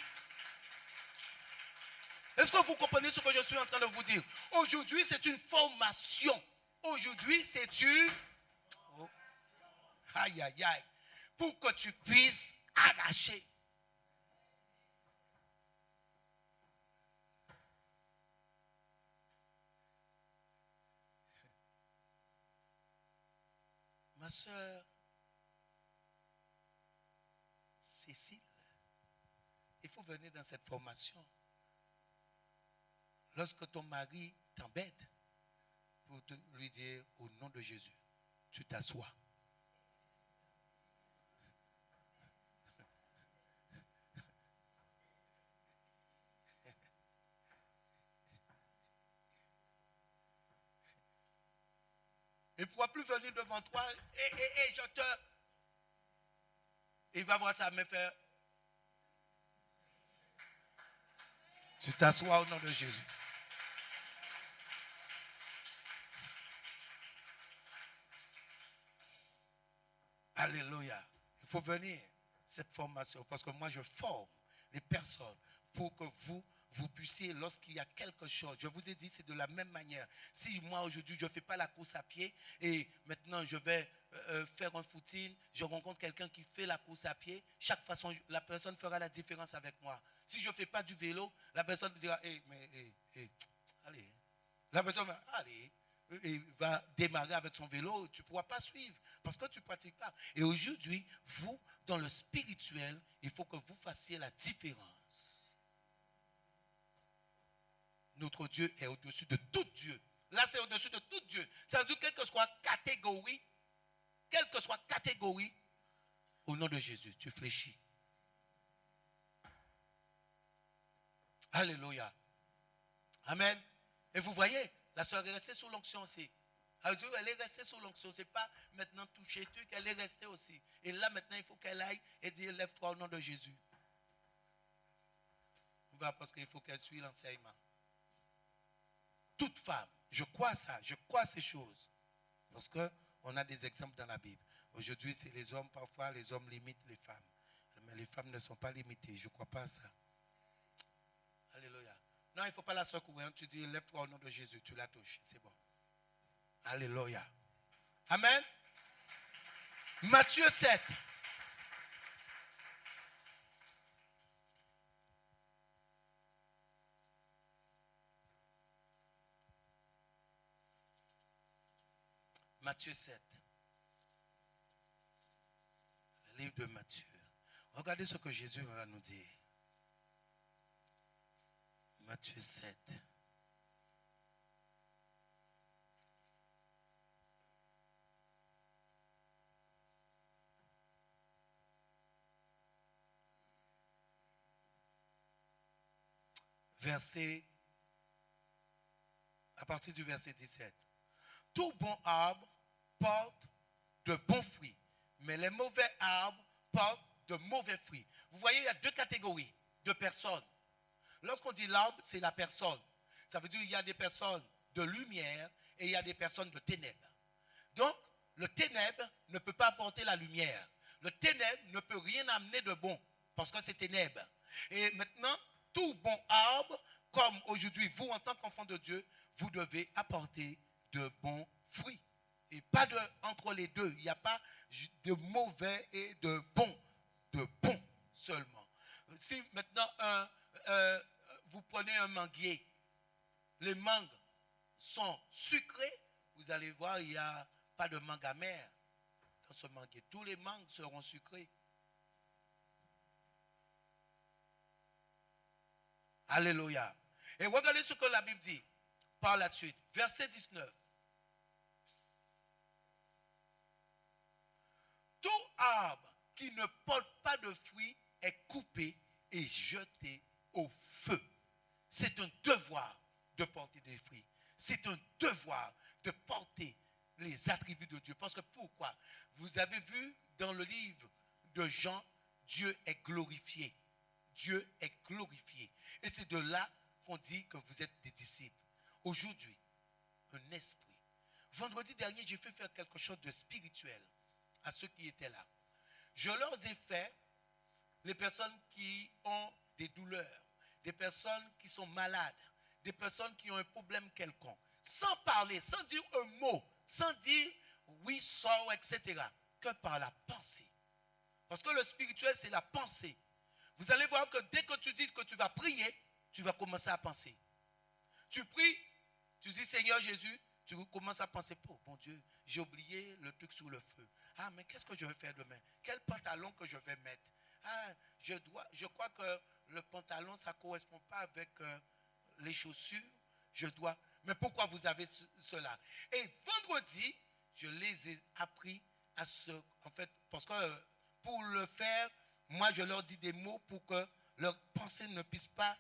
Est-ce que vous comprenez ce que je suis en train de vous dire? Aujourd'hui, c'est une formation. Aujourd'hui, c'est une... Oh. Aïe, aïe, aïe. Pour que tu puisses arracher. Ma soeur Cécile, il faut venir dans cette formation. Lorsque ton mari t'embête, pour lui dire au nom de Jésus, tu t'assois. Il ne pourra plus venir devant toi et je te... Il va voir sa main faire... Tu t'assois au nom de Jésus. Alléluia. Il faut venir. cette formation parce que moi, je forme les personnes pour que vous puissiez, lorsqu'il y a quelque chose, je vous ai dit, c'est de la même manière. Si moi, aujourd'hui, je ne fais pas la course à pied et maintenant, je vais faire un footing, je rencontre quelqu'un qui fait la course à pied, chaque façon, la personne fera la différence avec moi. Si je ne fais pas du vélo, la personne me dira, allez. La personne va, allez, et va démarrer avec son vélo, tu ne pourras pas suivre parce que tu ne pratiques pas. Et aujourd'hui, vous, dans le spirituel, il faut que vous fassiez la différence. Notre Dieu est au-dessus de tout Dieu. Là, c'est au-dessus de tout Dieu. Ça veut dire, quelle que soit catégorie, au nom de Jésus, tu fléchis. Alléluia. Amen. Et vous voyez, la soeur est restée sous l'onction aussi. Elle est restée sous l'onction. Ce n'est pas maintenant toucher truc, elle est restée aussi. Et là, maintenant, il faut qu'elle aille et dire, lève-toi au nom de Jésus. Parce qu'il faut qu'elle suive l'enseignement. Toute femme, je crois ça, je crois ces choses. Parce qu'on a des exemples dans la Bible. Aujourd'hui, c'est les hommes, parfois les hommes limitent les femmes. Mais les femmes ne sont pas limitées, je ne crois pas à ça. Alléluia. Non, il ne faut pas la secouer. Tu dis, lève-toi au nom de Jésus, tu la touches, c'est bon. Alléluia. Amen. Matthieu 7. Matthieu 7. Le livre de Matthieu. Regardez ce que Jésus va nous dire. Matthieu 7. À partir du verset 17. Tout bon arbre porte de bons fruits, mais les mauvais arbres portent de mauvais fruits. Vous voyez, il y a deux catégories de personnes. Lorsqu'on dit l'arbre, c'est la personne. Ça veut dire qu'il y a des personnes de lumière et il y a des personnes de ténèbres. Donc, le ténèbre ne peut pas apporter la lumière. Le ténèbre ne peut rien amener de bon parce que c'est ténèbre. Et maintenant, tout bon arbre, comme aujourd'hui, vous, en tant qu'enfant de Dieu, vous devez apporter de bons fruits. Et pas entre les deux. Il n'y a pas de mauvais et de bons seulement. Si maintenant, vous prenez un manguier, les mangues sont sucrées, vous allez voir, il n'y a pas de mangue amère dans ce manguier. Tous les mangues seront sucrées. Alléluia. Et regardez ce que la Bible dit par la suite. Verset 19. Tout arbre qui ne porte pas de fruits est coupé et jeté au feu. C'est un devoir de porter des fruits. C'est un devoir de porter les attributs de Dieu. Parce que pourquoi? Vous avez vu dans le livre de Jean, Dieu est glorifié. Dieu est glorifié. Et c'est de là qu'on dit que vous êtes des disciples. Aujourd'hui, un esprit. Vendredi dernier, j'ai fait faire quelque chose de spirituel à ceux qui étaient là. Je leur ai fait les personnes qui ont des douleurs, des personnes qui sont malades, des personnes qui ont un problème quelconque, sans parler, sans dire un mot, sans dire oui, sors, etc., que par la pensée. Parce que le spirituel, c'est la pensée. Vous allez voir que dès que tu dis que tu vas prier, tu vas commencer à penser. Tu pries, tu dis Seigneur Jésus, tu commences à penser, oh mon Dieu, j'ai oublié le truc sous le feu. Ah, mais qu'est-ce que je vais faire demain? Quel pantalon que je vais mettre? Ah, je crois que le pantalon, ça ne correspond pas avec les chaussures. Mais pourquoi vous avez cela? Et vendredi, je les ai appris à en fait, parce que pour le faire, moi, je leur dis des mots pour que leur pensée ne puisse pas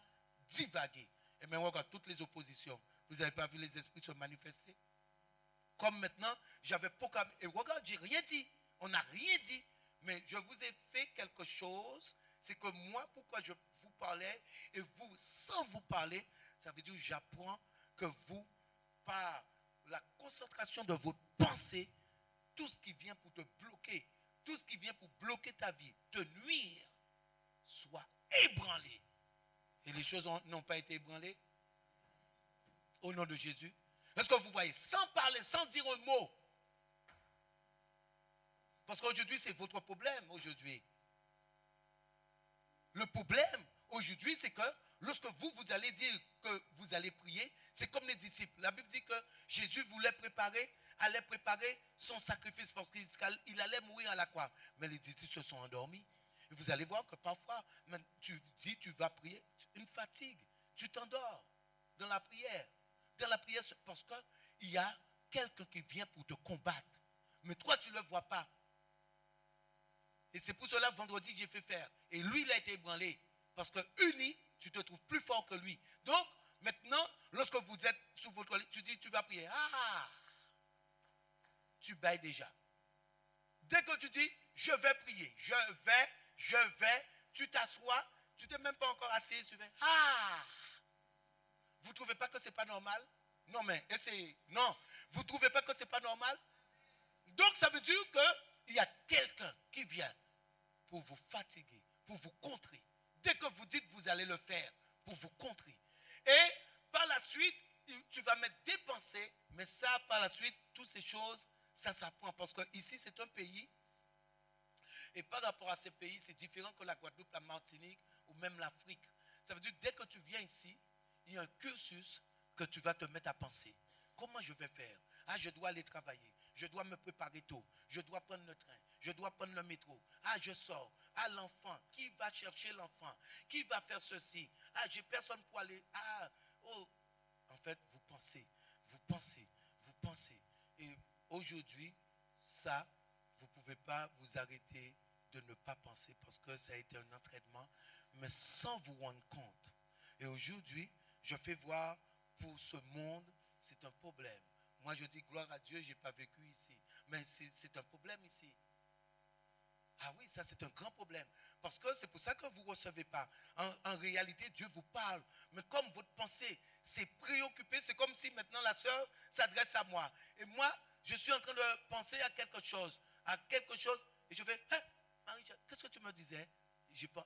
divaguer. Et bien, regarde, toutes les oppositions. Vous n'avez pas vu les esprits se manifester? Comme maintenant, j'avais pas... Et regarde, j'ai rien dit. On n'a rien dit. Mais je vous ai fait quelque chose. C'est que moi, pourquoi je vous parlais, et vous, sans vous parler, ça veut dire que j'apprends que vous, par la concentration de votre pensée, tout ce qui vient pour te bloquer, tout ce qui vient pour bloquer ta vie, te nuire, soit ébranlé. Et les choses n'ont pas été ébranlées au nom de Jésus. Est-ce que vous voyez, sans parler, sans dire un mot, parce qu'aujourd'hui, c'est votre problème aujourd'hui. Le problème aujourd'hui, c'est que lorsque vous allez dire que vous allez prier, c'est comme les disciples. La Bible dit que Jésus allait préparer son sacrifice parce qu'il allait mourir à la croix. Mais les disciples se sont endormis. Et vous allez voir que parfois, tu dis, tu vas prier, une fatigue, tu t'endors dans la prière. Dans la prière, parce qu'il y a quelqu'un qui vient pour te combattre. Mais toi, tu ne le vois pas. Et c'est pour cela, vendredi, j'ai fait faire. Et lui, il a été ébranlé. Parce que uni, tu te trouves plus fort que lui. Donc, maintenant, lorsque vous êtes sous votre lit, tu dis, tu vas prier. Ah! Tu bailles déjà. Dès que tu dis, je vais prier, je vais, tu t'assois, tu n'es même pas encore assis, tu fais, ah! Vous ne trouvez pas que ce n'est pas normal? Non, mais essayez. Non. Vous ne trouvez pas que ce n'est pas normal? Donc, ça veut dire qu'il y a quelqu'un qui vient pour vous fatiguer, pour vous contrer. Dès que vous dites, vous allez le faire pour vous contrer. Et par la suite, tu vas mettre des pensées, mais ça, par la suite, toutes ces choses, ça s'apprend. Parce que ici, c'est un pays, et par rapport à ces pays, c'est différent que la Guadeloupe, la Martinique, ou même l'Afrique. Ça veut dire, dès que tu viens ici, il y a un cursus que tu vas te mettre à penser. Comment je vais faire? Ah, je dois aller travailler. Je dois me préparer tôt. Je dois prendre le train. Je dois prendre le métro. Ah, je sors. Ah, l'enfant. Qui va chercher l'enfant? Qui va faire ceci? Ah, j'ai personne pour aller. Ah, oh. En fait, vous pensez. Vous pensez. Vous pensez. Et aujourd'hui, ça, vous ne pouvez pas vous arrêter de ne pas penser parce que ça a été un entraînement, mais sans vous rendre compte. Et aujourd'hui, je fais voir pour ce monde, c'est un problème. Moi, je dis gloire à Dieu, je n'ai pas vécu ici. Mais c'est un problème ici. Ah oui, ça c'est un grand problème. Parce que c'est pour ça que vous ne recevez pas. En réalité, Dieu vous parle. Mais comme votre pensée s'est préoccupée, c'est comme si maintenant la sœur s'adresse à moi. Et moi, je suis en train de penser à quelque chose. Et je fais, hey, Marie, qu'est-ce que tu me disais?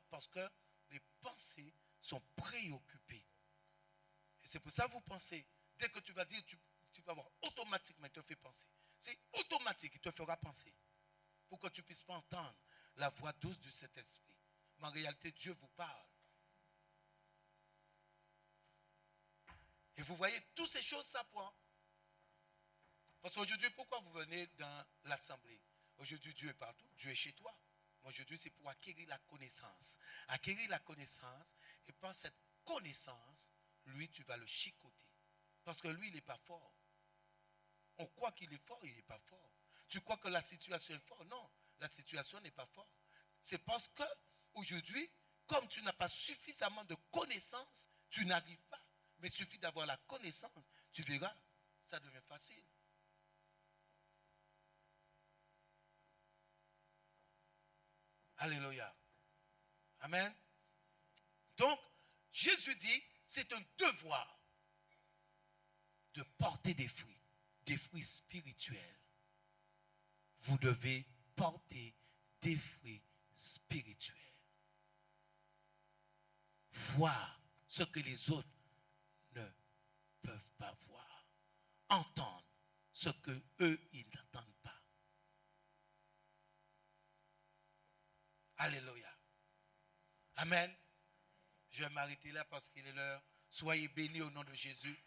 Parce que les pensées sont préoccupées. Et c'est pour ça que vous pensez. Dès que tu vas dire, tu vas voir automatiquement, il te fait penser. C'est automatique, il te fera penser. Pour que tu ne puisses pas entendre la voix douce de cet esprit. Mais en réalité, Dieu vous parle. Et vous voyez, toutes ces choses s'apprennent. Parce qu'aujourd'hui, pourquoi vous venez dans l'assemblée? Aujourd'hui, Dieu est partout. Dieu est chez toi. Mais aujourd'hui, c'est pour acquérir la connaissance. Acquérir la connaissance. Et par cette connaissance, lui, tu vas le chicoter. Parce que lui, il n'est pas fort. On croit qu'il est fort, il n'est pas fort. Tu crois que la situation est forte? Non, la situation n'est pas forte. C'est parce que aujourd'hui, comme tu n'as pas suffisamment de connaissances, tu n'arrives pas. Mais il suffit d'avoir la connaissance, tu verras, ça devient facile. Alléluia. Amen. Donc, Jésus dit, c'est un devoir de porter des fruits spirituels. Vous devez porter des fruits spirituels. Voir ce que les autres ne peuvent pas voir. Entendre ce que eux, ils n'entendent pas. Alléluia. Amen. Je vais m'arrêter là parce qu'il est l'heure. Soyez bénis au nom de Jésus.